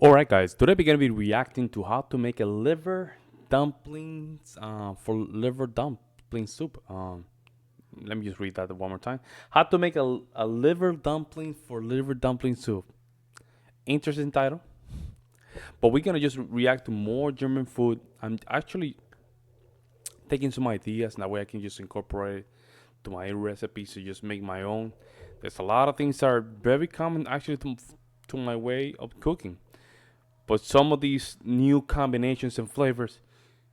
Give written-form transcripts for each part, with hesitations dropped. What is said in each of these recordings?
Alright guys, today we're gonna be reacting to how to make a liver dumplings for liver dumpling soup. Let me just read that one more time. How to make a liver dumpling for liver dumpling soup. Interesting title. But we're gonna just react to more German food. I'm actually taking some ideas, and that way I can just incorporate it to my recipes to just make my own. There's a lot of things that are very common actually to my way of cooking. But some of these new combinations and flavors,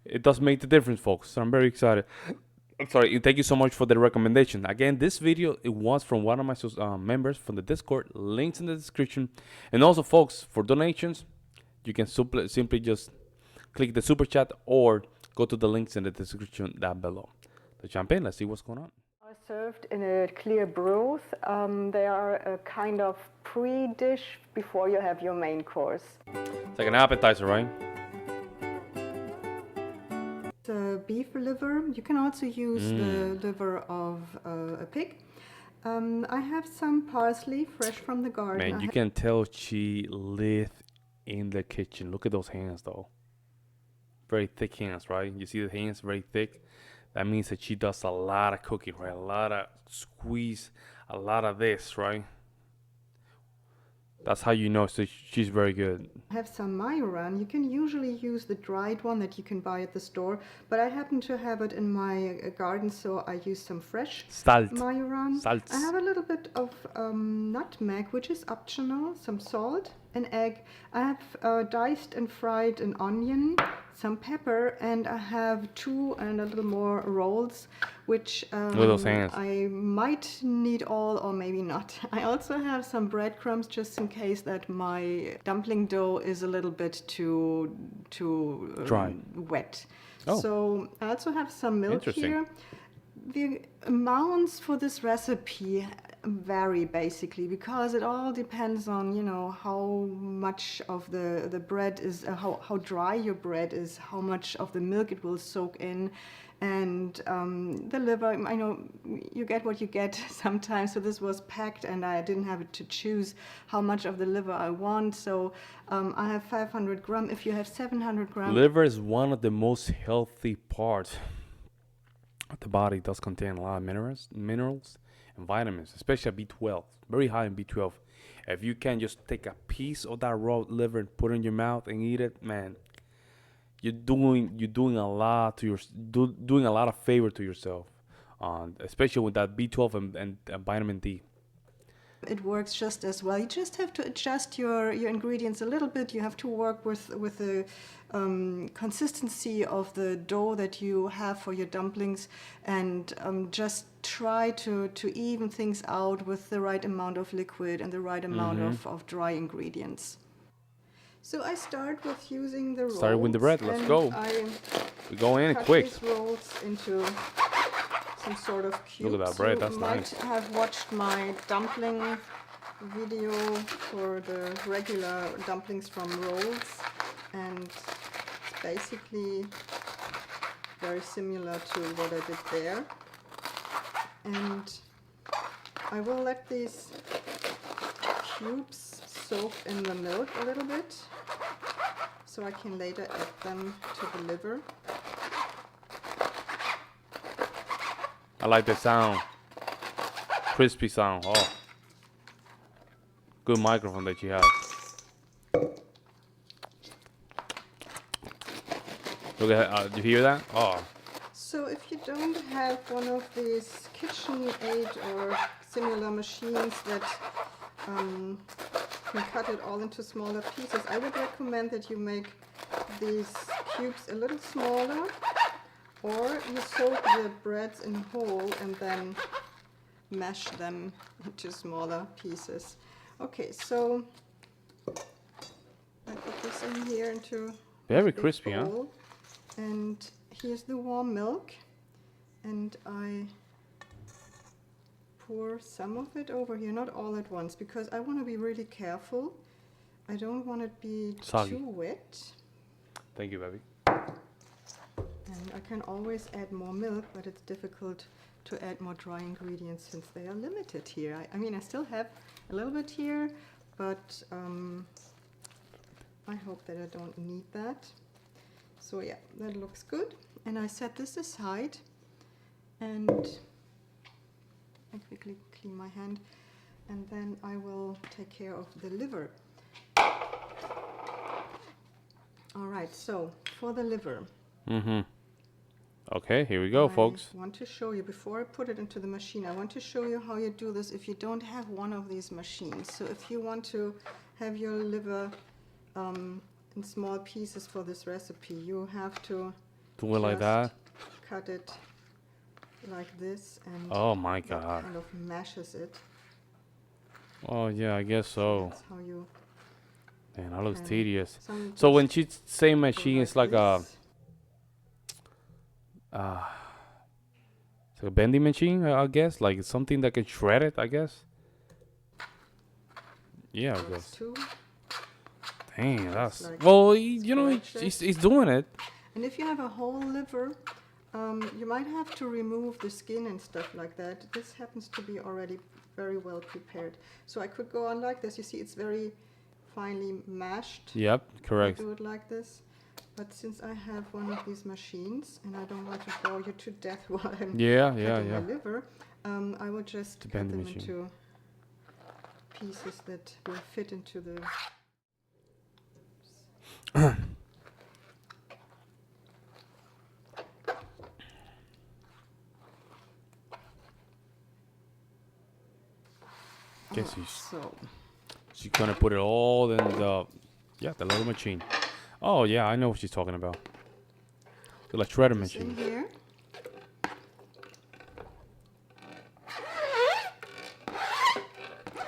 it does make the difference, folks. So I'm very excited. I'm sorry. Thank you so much for the recommendation. Again, this video it was from one of my members from the Discord. Links in the description. And also, folks, for donations, you can simply just click the super chat or go to the links in the description down below. The champagne. Let's see what's going on. Are served in a clear broth. They are a kind of pre-dish before you have your main course. It's like an appetizer, right? The beef liver. You can also use the liver of a pig. I have some parsley fresh from the garden. Man, you can tell she lived in the kitchen. Look at those hands, though. Very thick hands, right? You see the hands very thick. That means that she does a lot of cooking, right? A lot of squeeze, a lot of this, right? That's how you know she's very good. I have some majoran. You can usually use the dried one that you can buy at the store, but I happen to have it in my garden, so I use some fresh majoran. Salts. I have a little bit of nutmeg, which is optional, some salt, an egg. I have diced and fried an onion, some pepper, and I have 2 and a little more rolls, which those hands. I might need all or maybe not. I also have some breadcrumbs just in case that my dumpling dough is a little bit too dry, wet. Oh. So I also have some milk here. The amounts for this recipe vary basically because it all depends on, you know, how much of the bread is, how dry your bread is, how much of the milk it will soak in, and the liver. I know you get what you get sometimes, so this was packed and I didn't have to choose how much of the liver I want, so I have 500 grams. If you have 700 grams. Liver is one of the most healthy parts. The body does contain a lot of minerals and vitamins, especially B12. Very high in B12. If you can just take a piece of that raw liver and put it in your mouth and eat it, man, you're doing a lot to doing a lot of favor to yourself, especially with that B12 and vitamin D. It works just as well. You just have to adjust your ingredients a little bit. You have to work with the consistency of the dough that you have for your dumplings, and just try to even things out with the right amount of liquid and the right amount of dry ingredients. So I start with using the rolls. Start with the bread. Let's go. We go in quick. These rolls into some sort of cubes. Look at that bread, that's nice. You might have watched my dumpling video for the regular dumplings from rolls, and it's basically very similar to what I did there. And I will let these cubes soak in the milk a little bit, so I can later add them to the liver. I like the sound. Crispy sound. Oh. Good microphone that you have. Look at you hear that? Oh. So if you don't have one of these KitchenAid or similar machines that can cut it all into smaller pieces, I would recommend that you make these cubes a little smaller, or you soak the breads in whole and then mash them into smaller pieces. Okay, so I put this in here into very crispy, huh? And here's the warm milk, and I pour some of it over here, not all at once, because I want to be really careful. I don't want it to be soggy. Too wet. Thank you, baby. And I can always add more milk, but it's difficult to add more dry ingredients since they are limited here. I mean, I still have a little bit here, but I hope that I don't need that. So yeah, that looks good. And I set this aside, and I quickly clean my hand, and then I will take care of the liver. All right, so for the liver. Okay, here we go, folks. I want to show you, before I put it into the machine, I want to show you how you do this if you don't have one of these machines. So if you want to have your liver in small pieces for this recipe, you have to do it like that, cut it like this, and oh my god, that kind of mashes it. Oh yeah, I guess so. That's how you. Man, that looks tedious. So when she's saying machine, like it's like this. it's like a bending machine, I guess, like something that can shred it, I guess. Yeah, I guess. Too. Dang, that's like well, you know, he's doing it. And if you have a whole liver, you might have to remove the skin and stuff like that. This happens to be already very well prepared. So I could go on like this. You see, it's very finely mashed. Yep, correct. I do it like this. But since I have one of these machines, and I don't want to bore you to death while I'm cutting my liver, I will just cut them into pieces that will fit into the... Guess so she's gonna put it all in the little machine. Oh yeah, I know what she's talking about. The like shredder machine. In here.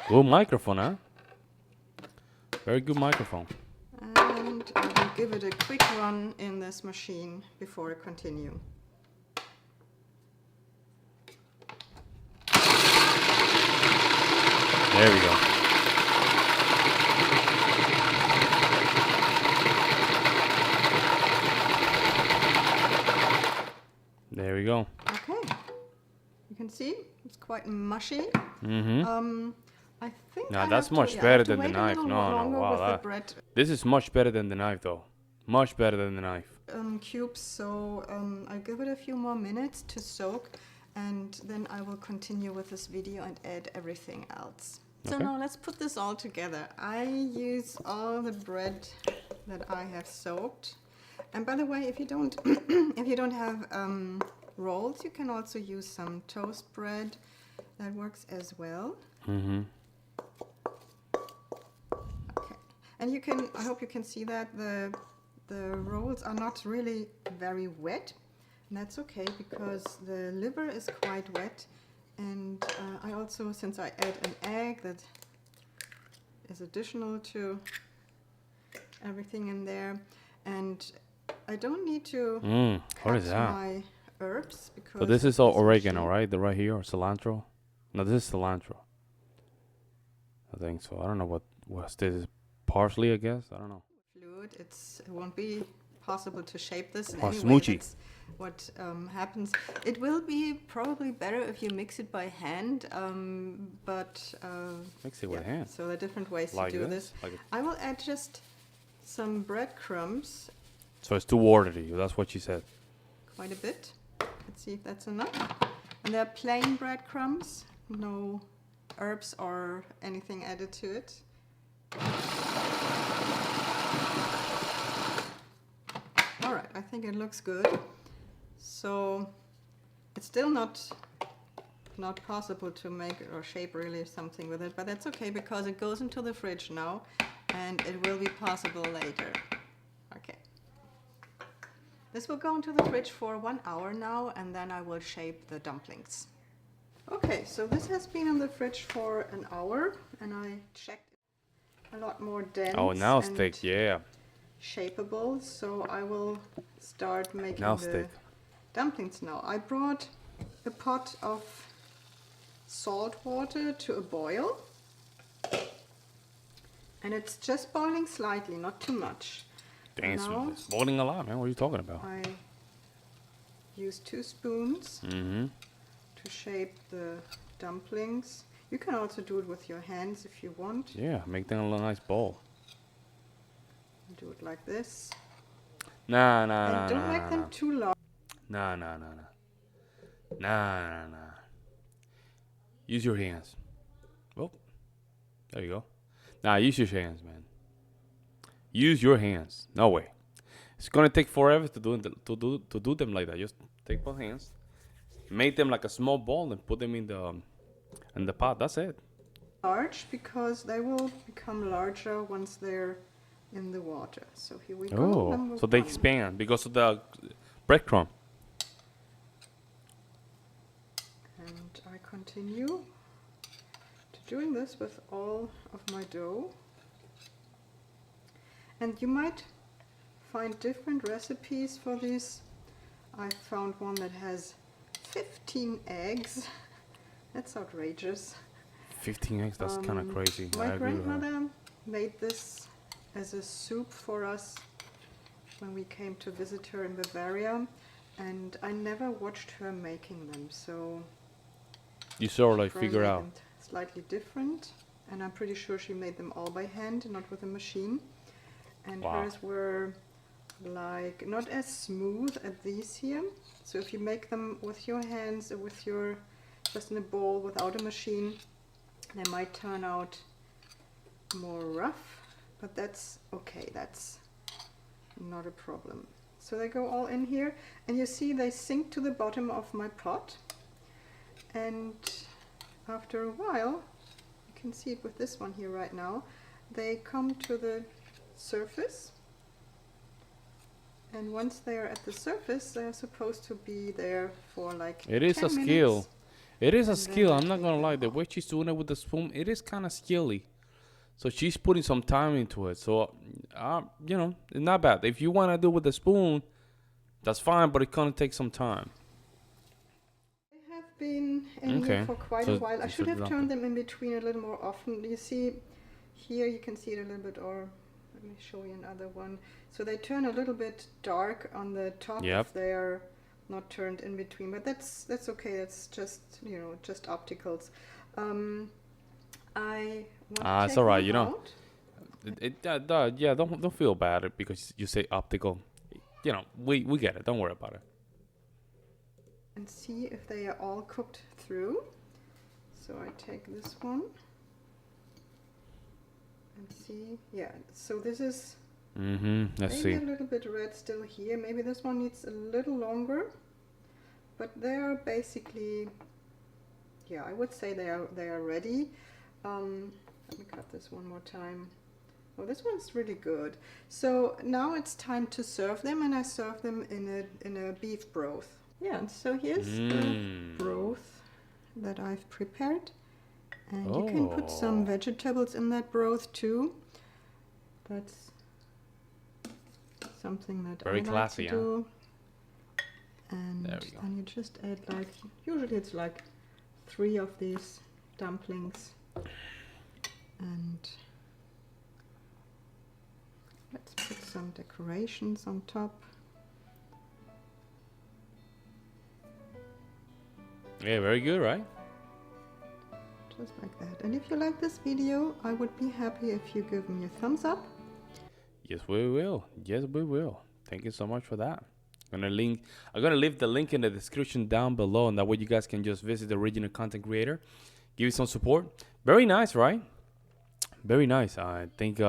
Good microphone, huh? Very good microphone. And I will give it a quick run in this machine before I continue. There we go. There we go. Okay. You can see it's quite mushy. I think now that's much better than the knife. No, wow. This is much better than the knife, though. Much better than the knife. Cubes, so I'll give it a few more minutes to soak, and then I will continue with this video and add everything else. So now let's put this all together. I use all the bread that I have soaked. And by the way, if you don't if you don't have rolls, you can also use some toast bread. That works as well. Okay. And you can, I hope you can see that the rolls are not really very wet. And that's okay, because the liver is quite wet. And I also, since I add an egg that is additional to everything in there, and I don't need to cut my herbs, because so this is all oregano, right? The right here, or cilantro? No, this is cilantro. I think so. I don't know what's this is. Parsley, I guess. I don't know. Fluid. It won't be possible to shape this in or any smoochy. way. That's what happens. It will be probably better if you mix it by hand, but mix it with hand. So there are different ways like to do this. Like I will add just some breadcrumbs. So it's too watery. That's what she said. Quite a bit. Let's see if that's enough. And they're plain breadcrumbs, no herbs or anything added to it. All right, I think it looks good. So it's still not possible to make or shape really something with it, but that's okay, because it goes into the fridge now and it will be possible later. Okay. This will go into the fridge for 1 hour now, and then I will shape the dumplings. Okay, so this has been in the fridge for an hour, and I checked it. A lot more dense. Oh, now it's thick, yeah. Shapeable, so I will start making now the dumplings now. I brought a pot of salt water to a boil, and it's just boiling slightly, not too much. Dang, it's boiling a lot, man. What are you talking about? I use 2 spoons to shape the dumplings. You can also do it with your hands if you want. Yeah, make them a nice bowl. do it like this. Nah, nah, And nah, don't nah, make nah, them nah. too large. Nah, nah, nah, nah. Nah, nah, nah. Use your hands. Oh, there you go. Nah, use your hands, man. Use your hands. No way. It's gonna take forever to do them like that. Just take both hands, make them like a small ball, and put them in the pot. That's it. Large because they will become larger once they're in the water. So here we go. Oh, Number so they one. expand because of the breadcrumb. And I continue to doing this with all of my dough. And you might find different recipes for these. I found one that has 15 eggs. That's outrageous. 15 eggs. That's kind of crazy. I My agree with her. grandmother made this as a soup for us when we came to visit her in Bavaria, and I never watched her making them, so You sort of like probably figure made out. them slightly different, and I'm pretty sure she made them all by hand, not with a machine. And Wow. hers were like not as smooth as these here. So if you make them with your hands or with your just in a bowl without a machine, they might turn out more rough, but that's okay. That's not a problem. So they go all in here, and you see they sink to the bottom of my pot, and after a while, you can see it with this one here right now, they come to the surface, and once they are at the surface, they are supposed to be there for like It is 10 a skill. minutes. It is a And then skill. I I'm not take gonna lie. them The off. way she's doing it with the spoon, it is kind of skilly. So she's putting some time into it. So, you know, it's not bad. If you want to do it with the spoon, that's fine. But it's gonna take some time. They have been in here Okay. for quite So a while. I it's should a have dumpling. turned them in between a little more often. You see, here you can see it a little bit, or let me show you another one. So they turn a little bit dark on the top Yep. if they're not turned in between, but that's okay. That's just, you know, just opticals. I want to It's take all right. them You know, out yeah. Don't feel bad because you say optical. You know, we get it. Don't worry about it. and see if they are all cooked through. So I take this one and see. Yeah, so this is Let's maybe see. a little bit red still here. Maybe this one needs a little longer, but they're basically, yeah, I would say they are ready. Let me cut this one more time. Oh, this one's really good. So now it's time to serve them, and I serve them in a beef broth. Yeah, and so here's the broth that I've prepared, and you can put some vegetables in that broth too. That's something that Very I classy, like to do. And There we go. then you just add like, usually it's like 3 of these dumplings. And let's put some decorations on top. Yeah, very good, right? Just like that. And if you like this video, I would be happy if you give me a thumbs up. Yes, we will. Yes, we will. Thank you so much for that. I'm gonna leave the link in the description down below, and that way you guys can just visit the original content creator, give you some support. Very nice, right? Very nice. I think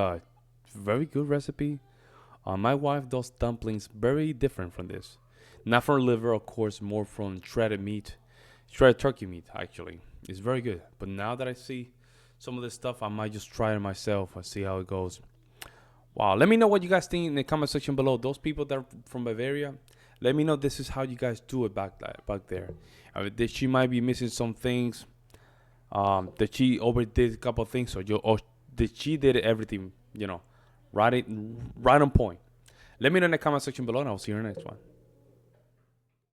very good recipe. My wife does dumplings very different from this. Not from liver, of course, more from shredded meat, shredded turkey meat. Actually, it's very good. But now that I see some of this stuff, I might just try it myself and see how it goes. Wow, let me know what you guys think in the comment section below. Those people that are from Bavaria, let me know this is how you guys do it back there. That she might be missing some things. That she overdid a couple of things, or that she did everything, right on point. Let me know in the comment section below, and I'll see you in the next one.